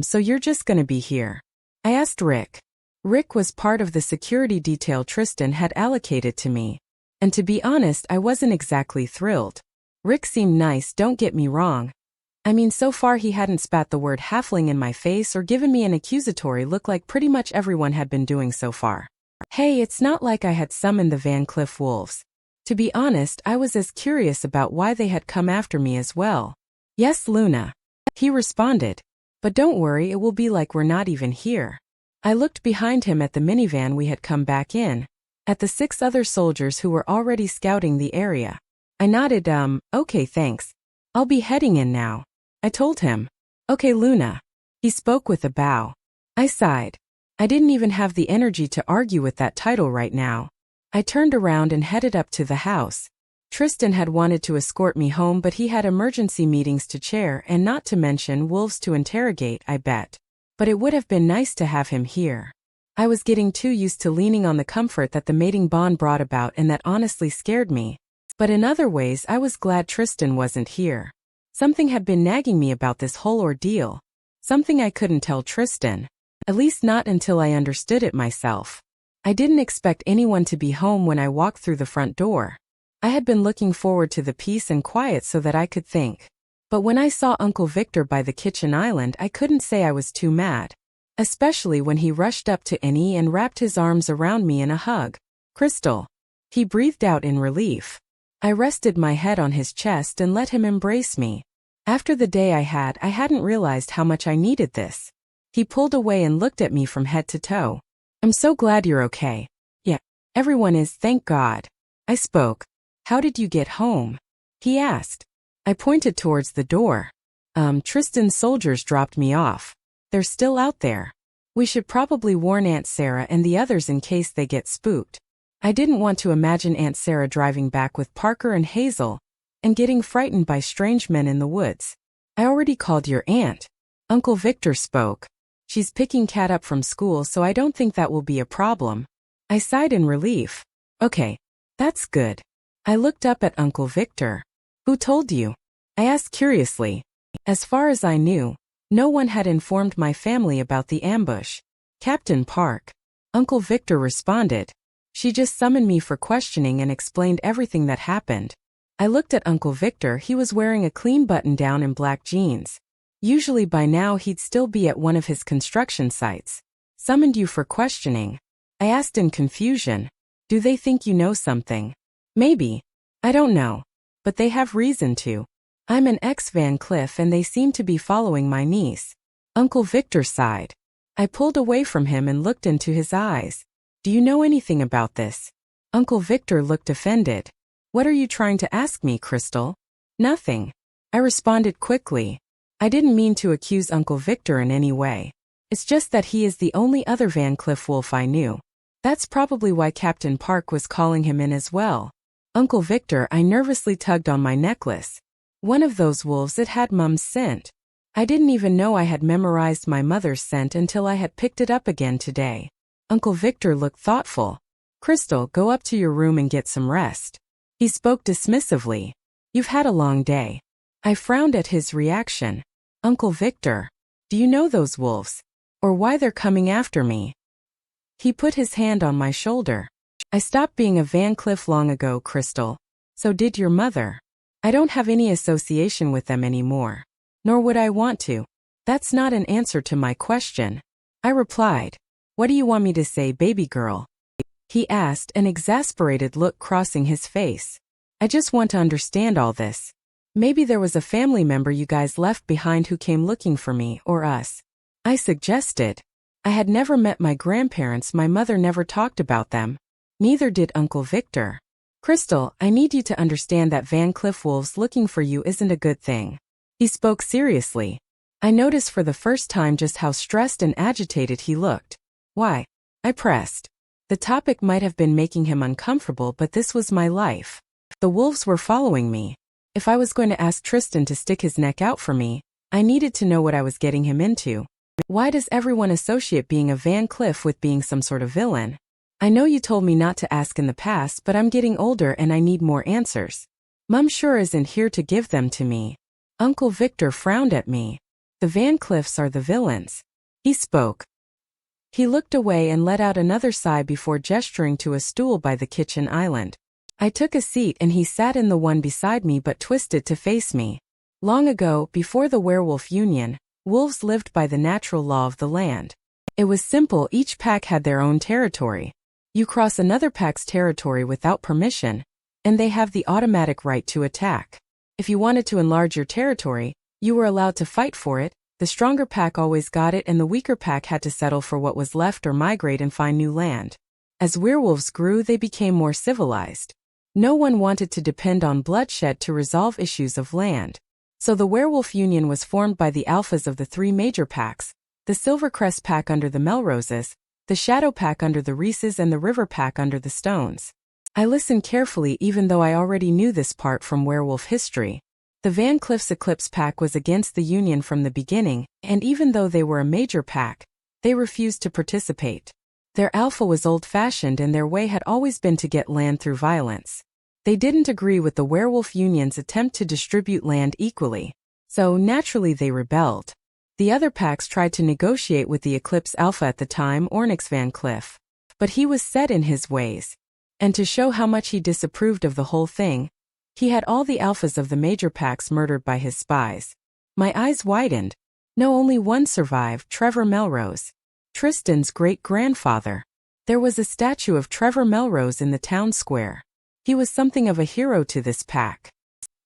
A: So you're just gonna be here? I asked Rick. Rick was part of the security detail Tristan had allocated to me. And to be honest, I wasn't exactly thrilled. Rick seemed nice, don't get me wrong. I mean, so far he hadn't spat the word halfling in my face or given me an accusatory look like pretty much everyone had been doing so far. Hey, it's not like I had summoned the Van Cliff wolves. To be honest, I was as curious about why they had come after me as well. Yes, Luna. He responded. But don't worry, it will be like we're not even here. I looked behind him at the minivan we had come back in, at the 6 other soldiers who were already scouting the area. I nodded, okay thanks. I'll be heading in now. I told him. Okay, Luna. He spoke with a bow. I sighed. I didn't even have the energy to argue with that title right now. I turned around and headed up to the house. Tristan had wanted to escort me home, but he had emergency meetings to chair and not to mention wolves to interrogate, I bet. But it would have been nice to have him here. I was getting too used to leaning on the comfort that the mating bond brought about, and that honestly scared me. But in other ways I was glad Tristan wasn't here. Something had been nagging me about this whole ordeal. Something I couldn't tell Tristan. At least not until I understood it myself. I didn't expect anyone to be home when I walked through the front door. I had been looking forward to the peace and quiet so that I could think. But when I saw Uncle Victor by the kitchen island, I couldn't say I was too mad. Especially when he rushed up to Annie and wrapped his arms around me in a hug. Crystal. He breathed out in relief. I rested my head on his chest and let him embrace me. After the day I hadn't realized how much I needed this. He pulled away and looked at me from head to toe. I'm so glad you're okay. Yeah, everyone is, thank God. I spoke. How did you get home? He asked. I pointed towards the door. Tristan's soldiers dropped me off. They're still out there. We should probably warn Aunt Sarah and the others in case they get spooked. I didn't want to imagine Aunt Sarah driving back with Parker and Hazel and getting frightened by strange men in the woods. I already called your aunt. Uncle Victor spoke. She's picking Kat up from school, so I don't think that will be a problem. I sighed in relief. Okay, that's good. I looked up at Uncle Victor. Who told you? I asked curiously. As far as I knew, no one had informed my family about the ambush. Captain Park. Uncle Victor responded. She just summoned me for questioning and explained everything that happened. I looked at Uncle Victor. He was wearing a clean button-down and black jeans. Usually by now he'd still be at one of his construction sites. Summoned you for questioning? I asked in confusion. Do they think you know something? Maybe. I don't know. but they have reason to. I'm an ex-Van Cleef and they seem to be following my niece. Uncle Victor sighed. I pulled away from him and looked into his eyes. Do you know anything about this? Uncle Victor looked offended. What are you trying to ask me, Crystal? Nothing. I responded quickly. I didn't mean to accuse Uncle Victor in any way. It's just that he is the only other Van Cleef wolf I knew. That's probably why Captain Park was calling him in as well. Uncle Victor, I nervously tugged on my necklace. One of those wolves, it had Mum's scent. I didn't even know I had memorized my mother's scent until I had picked it up again today. Uncle Victor looked thoughtful. Crystal, go up to your room and get some rest. He spoke dismissively. You've had a long day. I frowned at his reaction. Uncle Victor, do you know those wolves? Or why they're coming after me? He put his hand on my shoulder. I stopped being a Van Cleef long ago, Crystal. So did your mother. I don't have any association with them anymore. Nor would I want to. That's not an answer to my question. I replied. What do you want me to say, baby girl? He asked, an exasperated look crossing his face. I just want to understand all this. Maybe there was a family member you guys left behind who came looking for me or us. I suggested. I had never met my grandparents, my mother never talked about them. Neither did Uncle Victor. Crystal, I need you to understand that Van Cleef wolves looking for you isn't a good thing. He spoke seriously. I noticed for the first time just how stressed and agitated he looked. Why? I pressed. The topic might have been making him uncomfortable, but this was my life. The wolves were following me. If I was going to ask Tristan to stick his neck out for me, I needed to know what I was getting him into. Why does everyone associate being a Van Cleef with being some sort of villain? I know you told me not to ask in the past, but I'm getting older and I need more answers. Mum sure isn't here to give them to me. Uncle Victor frowned at me. The Van Cleefs are the villains. He spoke. He looked away and let out another sigh before gesturing to a stool by the kitchen island. I took a seat and he sat in the one beside me but twisted to face me. Long ago, before the Werewolf Union, wolves lived by the natural law of the land. It was simple, each pack had their own territory. You cross another pack's territory without permission, and they have the automatic right to attack. If you wanted to enlarge your territory, you were allowed to fight for it. The stronger pack always got it and the weaker pack had to settle for what was left or migrate and find new land. As werewolves grew, they became more civilized. No one wanted to depend on bloodshed to resolve issues of land. So the Werewolf Union was formed by the alphas of the three major packs, the Silvercrest pack under the Melroses, the Shadow pack under the Reeses and the River pack under the Stones. I listened carefully even though I already knew this part from werewolf history. The Van Cleef's Eclipse pack was against the Union from the beginning, and even though they were a major pack, they refused to participate. Their alpha was old-fashioned and their way had always been to get land through violence. They didn't agree with the Werewolf Union's attempt to distribute land equally, so naturally they rebelled. The other packs tried to negotiate with the Eclipse Alpha at the time, 𝐿𝐼𝐻 Van Cleef. But he was set in his ways. And to show how much he disapproved of the whole thing, he had all the alphas of the major packs murdered by his spies. My eyes widened. No, only one survived, Trevor Melrose. Tristan's great-grandfather. There was a statue of Trevor Melrose in the town square. He was something of a hero to this pack.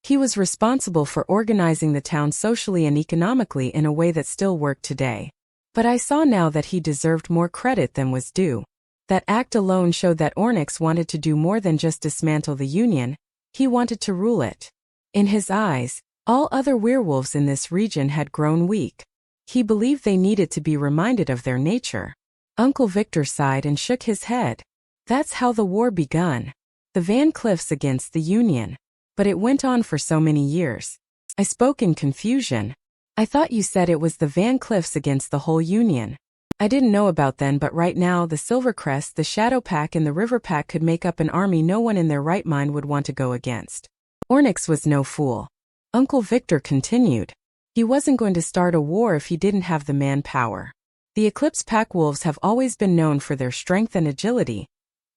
A: He was responsible for organizing the town socially and economically in a way that still worked today. But I saw now that he deserved more credit than was due. That act alone showed that 𝐿𝐼𝐻 wanted to do more than just dismantle the Union, he wanted to rule it. In his eyes, all other werewolves in this region had grown weak. He believed they needed to be reminded of their nature. Uncle Victor sighed and shook his head. That's how the war begun. The Van Cleefs against the Union. But it went on for so many years. I spoke in confusion. I thought you said it was the Van Cleefs against the whole Union. I didn't know about then, but right now the Silvercrest, the Shadow Pack and the River Pack could make up an army no one in their right mind would want to go against. 𝐿𝐼𝐻 was no fool. Uncle Victor continued. He wasn't going to start a war if he didn't have the manpower. The Eclipse Pack wolves have always been known for their strength and agility.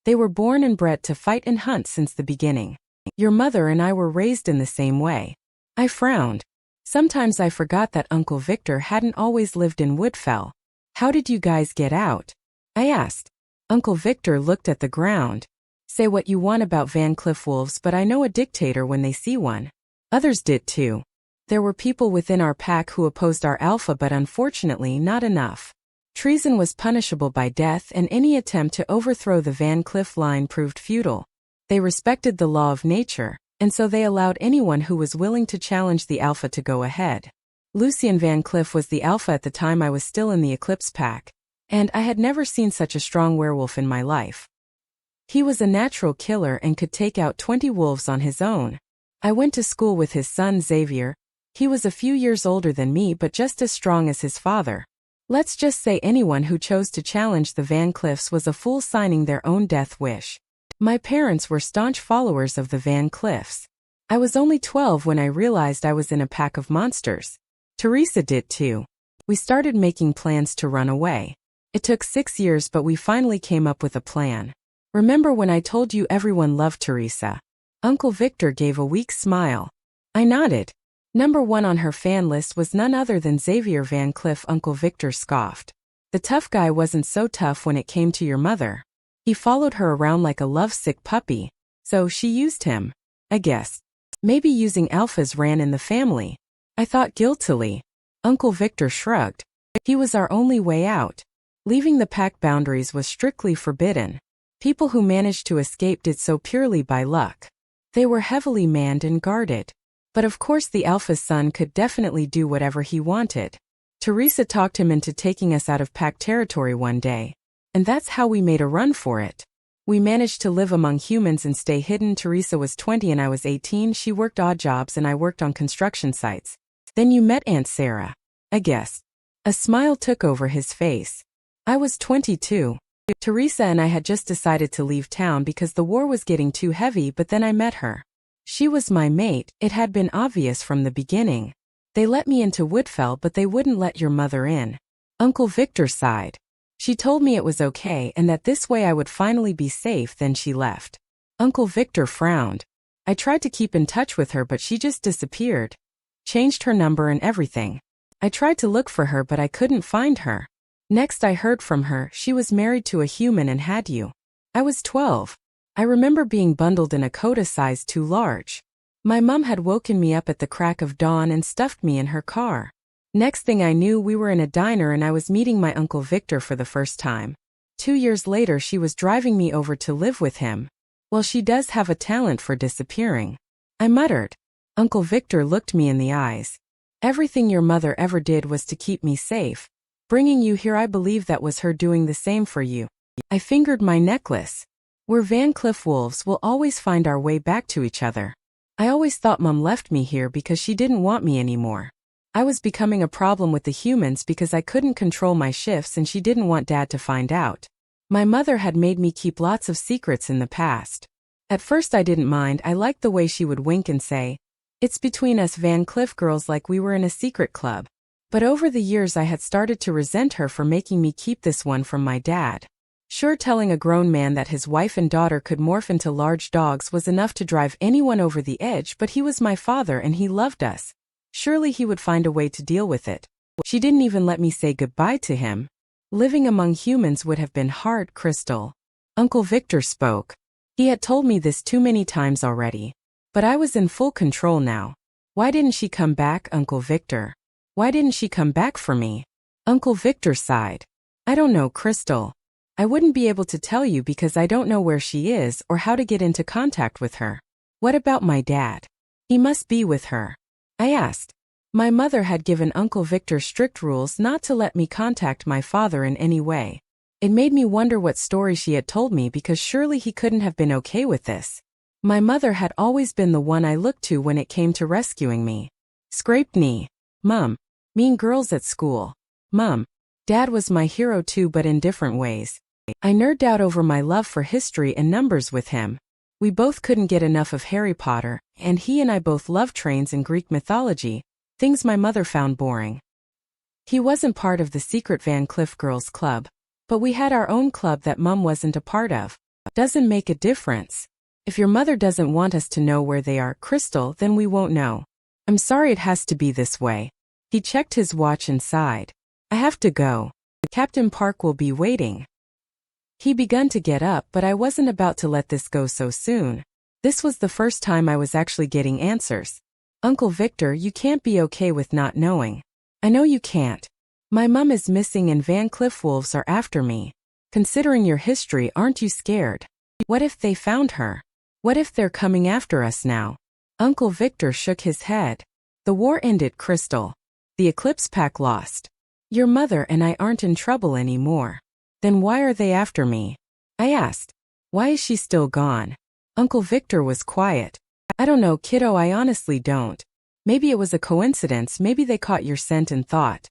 A: They were born and bred to fight and hunt since the beginning. Your mother and I were raised in the same way. I frowned. Sometimes I forgot that Uncle Victor hadn't always lived in Woodfell. How did you guys get out? I asked. Uncle Victor looked at the ground. Say what you want about Van Cleef wolves, but I know a dictator when they see one. Others did too. There were people within our pack who opposed our alpha, but unfortunately not enough. Treason was punishable by death, and any attempt to overthrow the Van Cleef line proved futile. They respected the law of nature, and so they allowed anyone who was willing to challenge the alpha to go ahead. Lucien Van Cleef was the alpha at the time. I was still in the Eclipse pack, and I had never seen such a strong werewolf in my life. He was a natural killer and could take out 20 wolves on his own. I went to school with his son Xavier. He was a few years older than me but just as strong as his father. Let's just say anyone who chose to challenge the Van Cleefs was a fool signing their own death wish. My parents were staunch followers of the Van Cleefs. I was only 12 when I realized I was in a pack of monsters. Teresa did too. We started making plans to run away. It took 6 years, but we finally came up with a plan. Remember when I told you everyone loved Teresa? Uncle Victor gave a weak smile. I nodded. Number 1 on her fan list was none other than Xavier Van Cleef. Uncle Victor scoffed. The tough guy wasn't so tough when it came to your mother. He followed her around like a lovesick puppy, so she used him. I guess. Maybe using alphas ran in the family. I thought guiltily. Uncle Victor shrugged. He was our only way out. Leaving the pack boundaries was strictly forbidden. People who managed to escape did so purely by luck. They were heavily manned and guarded. But of course the alpha's son could definitely do whatever he wanted. Teresa talked him into taking us out of pack territory one day. And that's how we made a run for it. We managed to live among humans and stay hidden. Teresa was 20 and I was 18. She worked odd jobs and I worked on construction sites. Then you met Aunt Sarah. I guess. A smile took over his face. I was 22. Teresa and I had just decided to leave town because the war was getting too heavy, but then I met her. She was my mate. It had been obvious from the beginning. They let me into Woodfell, but they wouldn't let your mother in. Uncle Victor sighed. She told me it was okay and that this way I would finally be safe, then she left. Uncle Victor frowned. I tried to keep in touch with her, but she just disappeared. Changed her number and everything. I tried to look for her, but I couldn't find her. Next I heard from her, she was married to a human and had you. I was 12. I remember being bundled in a coat size too large. My mom had woken me up at the crack of dawn and stuffed me in her car. Next thing I knew, we were in a diner and I was meeting my Uncle Victor for the first time. 2 years later she was driving me over to live with him. Well, she does have a talent for disappearing. I muttered. Uncle Victor looked me in the eyes. Everything your mother ever did was to keep me safe. Bringing you here, I believe that was her doing the same for you. I fingered my necklace. We're Van Cleef wolves, will always find our way back to each other. I always thought Mom left me here because she didn't want me anymore. I was becoming a problem with the humans because I couldn't control my shifts and she didn't want Dad to find out. My mother had made me keep lots of secrets in the past. At first I didn't mind. I liked the way she would wink and say, "It's between us Van Cleef girls," like we were in a secret club. But over the years I had started to resent her for making me keep this one from my dad. Sure, telling a grown man that his wife and daughter could morph into large dogs was enough to drive anyone over the edge, but he was my father and he loved us. Surely he would find a way to deal with it. She didn't even let me say goodbye to him. Living among humans would have been hard, Crystal. Uncle Victor spoke. He had told me this too many times already. But I was in full control now. Why didn't she come back, Uncle Victor? Why didn't she come back for me? Uncle Victor sighed. I don't know, Crystal. I wouldn't be able to tell you because I don't know where she is or how to get into contact with her. What about my dad? He must be with her. I asked. My mother had given Uncle Victor strict rules not to let me contact my father in any way. It made me wonder what story she had told me because surely he couldn't have been okay with this. My mother had always been the one I looked to when it came to rescuing me. Scraped knee. Mum. Mean girls at school. Mum. Dad was my hero too, but in different ways. I nerded out over my love for history and numbers with him. We both couldn't get enough of Harry Potter, and he and I both loved trains and Greek mythology, things my mother found boring. He wasn't part of the secret Van Cleef Girls Club, but we had our own club that Mum wasn't a part of. Doesn't make a difference. If your mother doesn't want us to know where they are, Crystal, then we won't know. I'm sorry it has to be this way. He checked his watch and sighed. I have to go. Captain Park will be waiting. He began to get up, but I wasn't about to let this go so soon. This was the first time I was actually getting answers. Uncle Victor, you can't be okay with not knowing. I know you can't. My mom is missing and Van Cliff wolves are after me. Considering your history, aren't you scared? What if they found her? What if they're coming after us now? Uncle Victor shook his head. The war ended, Crystal. The Eclipse Pack lost. Your mother and I aren't in trouble anymore. Then why are they after me? I asked. Why is she still gone? Uncle Victor was quiet. I don't know, kiddo, I honestly don't. Maybe it was a coincidence, maybe they caught your scent and thought.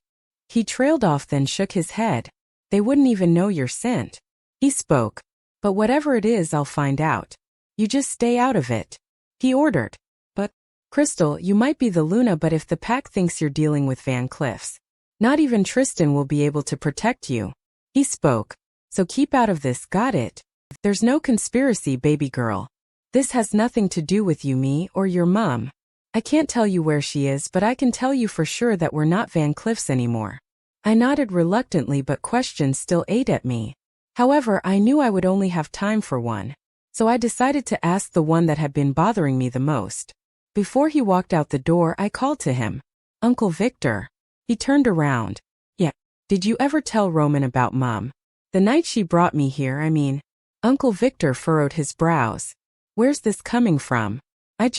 A: He trailed off, then shook his head. They wouldn't even know your scent. He spoke. But whatever it is, I'll find out. You just stay out of it. He ordered. But, Crystal, you might be the Luna, but if the pack thinks you're dealing with Van Cliffs, not even Tristan will be able to protect you. He spoke. So keep out of this, got it? There's no conspiracy, baby girl. This has nothing to do with you, me, or your mom. I can't tell you where she is, but I can tell you for sure that we're not Van Cliffs anymore. I nodded reluctantly, but questions still ate at me. However, I knew I would only have time for one. So I decided to ask the one that had been bothering me the most. Before he walked out the door, I called to him. Uncle Victor. He turned around. Yeah. Did you ever tell Roman about Mom? The night she brought me here, I mean. Uncle Victor furrowed his brows. Where's this coming from? I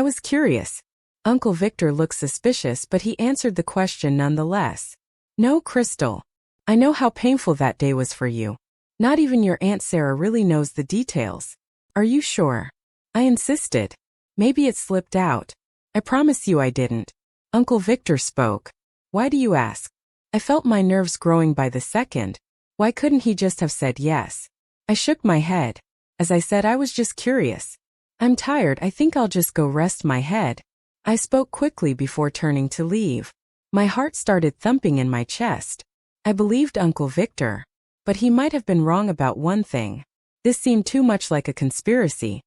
A: was curious. Uncle Victor looked suspicious, but he answered the question nonetheless. No, Crystal. I know how painful that day was for you. Not even your Aunt Sarah really knows the details. Are you sure? I insisted. Maybe it slipped out. I promise you I didn't. Uncle Victor spoke. Why do you ask? I felt my nerves growing by the second. Why couldn't he just have said yes? I shook my head. As I said, I was just curious. I'm tired, I think I'll just go rest my head. I spoke quickly before turning to leave. My heart started thumping in my chest. I believed Uncle Victor. But he might have been wrong about one thing. This seemed too much like a conspiracy.